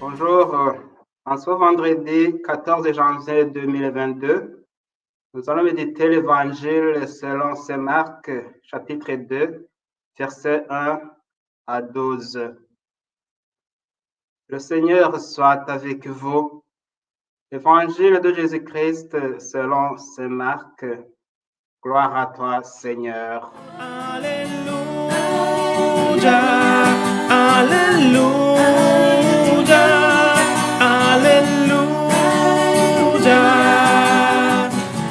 Bonjour, en ce vendredi 14 janvier 2022, nous allons méditer l'Évangile selon Saint Marc, chapitre 2, versets 1 à 12. Le Seigneur soit avec vous. Évangile de Jésus-Christ selon Saint Marc. Gloire à toi, Seigneur. Alléluia, Alléluia, Alléluia.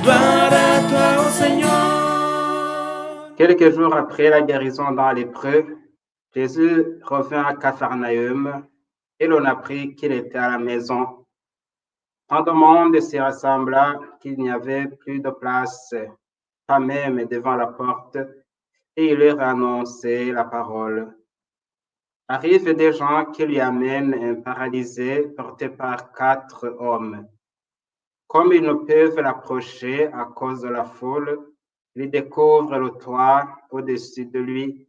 Gloire à toi, ô Seigneur. Quelques jours après la guérison dans lépreux, Jésus revint à Capharnaüm et l'on apprit qu'il était à la maison. Tant de monde s'y rassembla qu'il n'y avait plus de place, pas même devant la porte, et il leur annonçait la parole. Arrivent des gens qui lui amènent un paralysé porté par 4 hommes. Comme ils ne peuvent l'approcher à cause de la foule, ils découvrent le toit au-dessus de lui.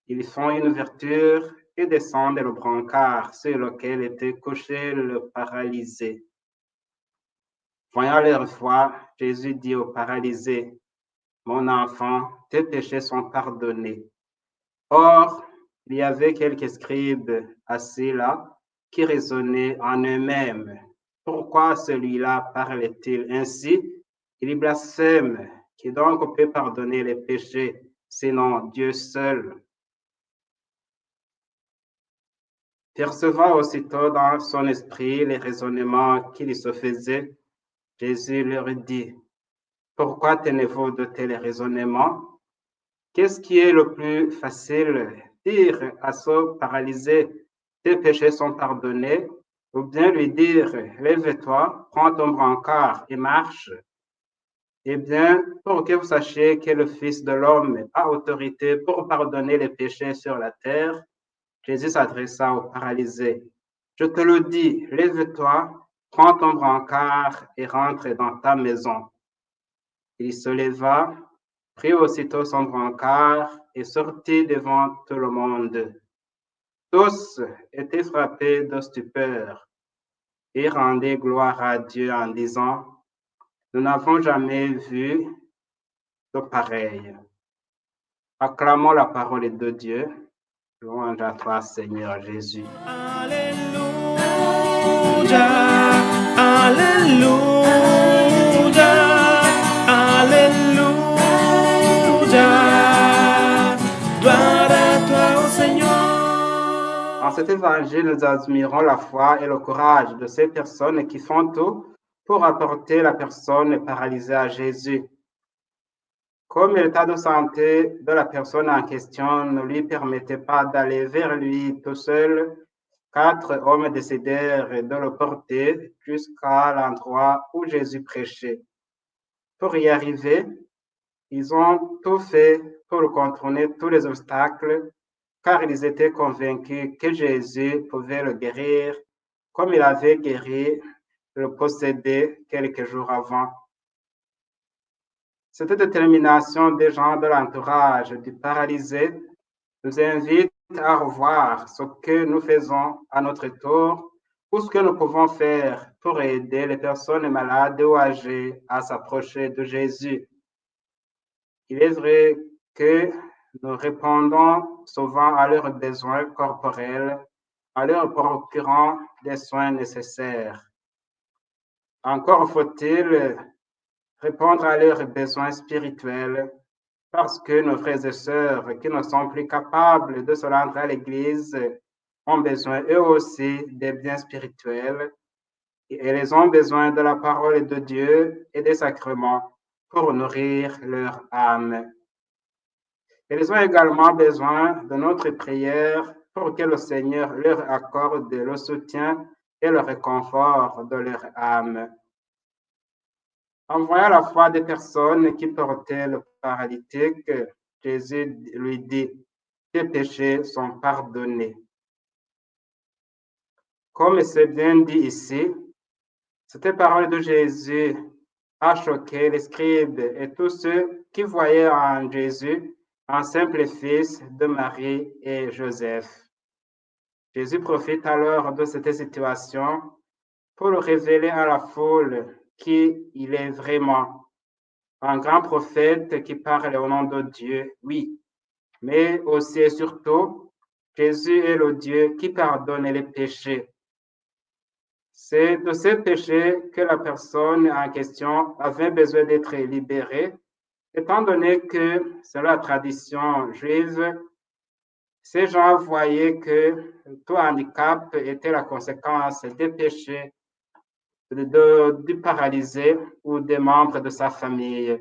Ils font une ouverture et descendent le brancard sur lequel était couché le paralysé. Voyant leur foi, Jésus dit au paralysé, « Mon enfant, tes péchés sont pardonnés. » Or, il y avait quelques scribes assis là qui raisonnaient en eux-mêmes. Pourquoi celui-là parle-t-il ainsi? Il blasphème. Qui donc peut pardonner les péchés, sinon Dieu seul? Percevant aussitôt dans son esprit les raisonnements qu'il se faisait, Jésus leur dit, « Pourquoi tenez-vous de tels raisonnements? Qu'est-ce qui est le plus facile? Dire à ce paralysé, tes péchés sont pardonnés, ou bien lui dire, lève-toi, prends ton brancard et marche. Eh bien, pour que vous sachiez que le Fils de l'homme a autorité pour pardonner les péchés sur la terre, Jésus s'adressa au paralysé. Je te le dis, lève-toi, prends ton brancard et rentre dans ta maison. Il se leva, prit aussitôt son brancard et sortit devant tout le monde. Tous étaient frappés de stupeur et rendaient gloire à Dieu en disant, nous n'avons jamais vu de pareil. Acclamons la parole de Dieu. Louange à toi, Seigneur Jésus. Alléluia, Alléluia, Alléluia. Gloire à toi, ô Seigneur. En cet évangile, nous admirons la foi et le courage de ces personnes qui font tout pour apporter la personne paralysée à Jésus. Comme l'état de santé de la personne en question ne lui permettait pas d'aller vers lui tout seul, 4 hommes décidèrent de le porter jusqu'à l'endroit où Jésus prêchait. Pour y arriver, ils ont tout fait pour contourner tous les obstacles, car ils étaient convaincus que Jésus pouvait le guérir comme il avait guéri le possédé quelques jours avant. Cette détermination des gens de l'entourage du paralysé nous invite à revoir ce que nous faisons à notre tour ou ce que nous pouvons faire pour aider les personnes malades ou âgées à s'approcher de Jésus. Il est vrai que nous répondons souvent à leurs besoins corporels en leur procurant des soins nécessaires. Encore faut-il répondre à leurs besoins spirituels parce que nos frères et sœurs qui ne sont plus capables de se rendre à l'Église ont besoin eux aussi des biens spirituels et ils ont besoin de la parole de Dieu et des sacrements pour nourrir leur âme. Ils ont également besoin de notre prière pour que le Seigneur leur accorde le soutien et le réconfort de leur âme. En voyant la foi des personnes qui portaient le paralytique, Jésus lui dit, tes péchés sont pardonnés. Comme c'est bien dit ici, cette parole de Jésus a choqué les scribes et tous ceux qui voyaient en Jésus un simple fils de Marie et Joseph. Jésus profite alors de cette situation pour révéler à la foule qui il est vraiment. Un grand prophète qui parle au nom de Dieu, oui, mais aussi et surtout, Jésus est le Dieu qui pardonne les péchés. C'est de ces péchés que la personne en question avait besoin d'être libérée, étant donné que, selon la tradition juive, ces gens voyaient que tout handicap était la conséquence des péchés du paralysé ou des membres de sa famille.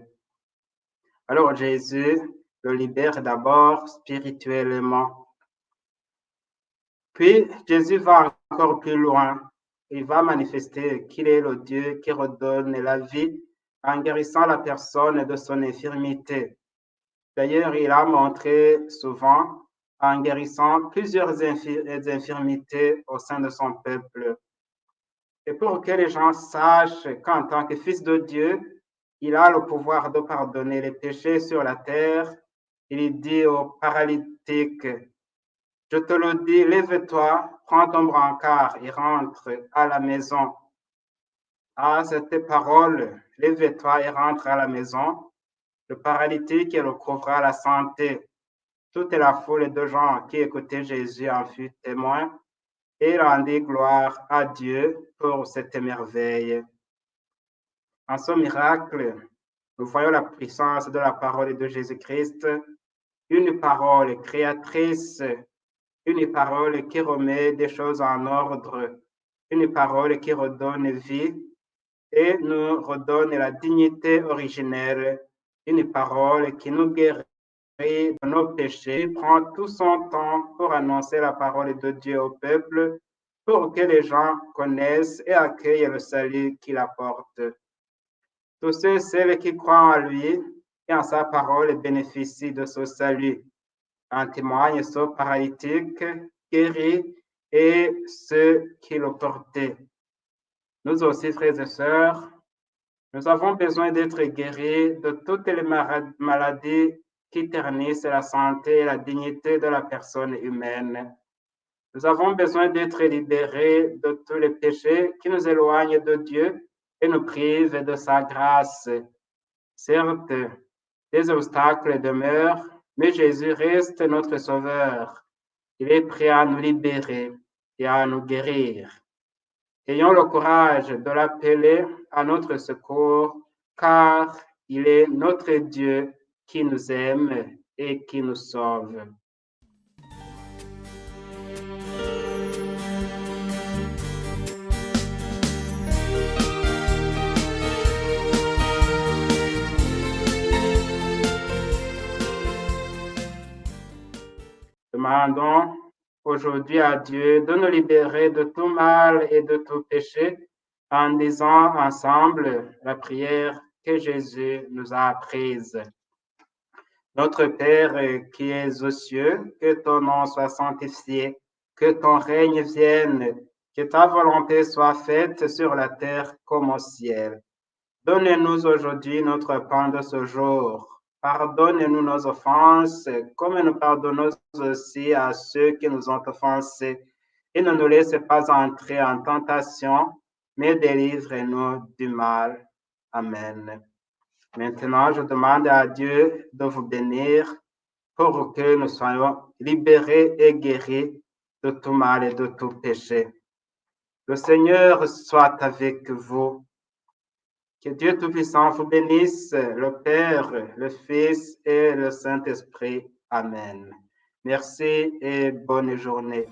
Alors Jésus le libère d'abord spirituellement. Puis Jésus va encore plus loin. Il va manifester qu'il est le Dieu qui redonne la vie en guérissant la personne de son infirmité. D'ailleurs, il a montré souvent en guérissant plusieurs infirmités au sein de son peuple. Et pour que les gens sachent qu'en tant que fils de Dieu, il a le pouvoir de pardonner les péchés sur la terre, il dit au paralytique, je te le dis, lève-toi, prends ton brancard et rentre à la maison. À cette parole, lève-toi et rentre à la maison, le paralytique recouvra la santé. Toute la foule de gens qui écoutaient Jésus en fut témoin et rendit gloire à Dieu pour cette merveille. En ce miracle, nous voyons la puissance de la parole de Jésus-Christ, une parole créatrice, une parole qui remet des choses en ordre, une parole qui redonne vie et nous redonne la dignité originelle, une parole qui nous guérit de nos péchés, prend tout son temps pour annoncer la parole de Dieu au peuple, pour que les gens connaissent et accueillent le salut qu'il apporte. Tous ceux et celles qui croient en lui et en sa parole bénéficient de ce salut. En témoigne ce paralytique guéri et ceux qui le portaient. Nous aussi, frères et sœurs, nous avons besoin d'être guéris de toutes les maladies qui ternissent la santé et la dignité de la personne humaine. Nous avons besoin d'être libérés de tous les péchés qui nous éloignent de Dieu et nous privent de sa grâce. Certes, des obstacles demeurent, mais Jésus reste notre Sauveur. Il est prêt à nous libérer et à nous guérir. Ayons le courage de l'appeler à notre secours, car il est notre Dieu qui nous aime et qui nous sauve. Demandons aujourd'hui à Dieu de nous libérer de tout mal et de tout péché en disant ensemble la prière que Jésus nous a apprise. Notre Père qui es aux cieux, que ton nom soit sanctifié, que ton règne vienne, que ta volonté soit faite sur la terre comme au ciel. Donne-nous aujourd'hui notre pain de ce jour. Pardonne-nous nos offenses, comme nous pardonnons aussi à ceux qui nous ont offensés. Et ne nous laisse pas entrer en tentation, mais délivre-nous du mal. Amen. Maintenant, je demande à Dieu de vous bénir pour que nous soyons libérés et guéris de tout mal et de tout péché. Le Seigneur soit avec vous. Que Dieu Tout-Puissant vous bénisse, le Père, le Fils et le Saint-Esprit. Amen. Merci et bonne journée.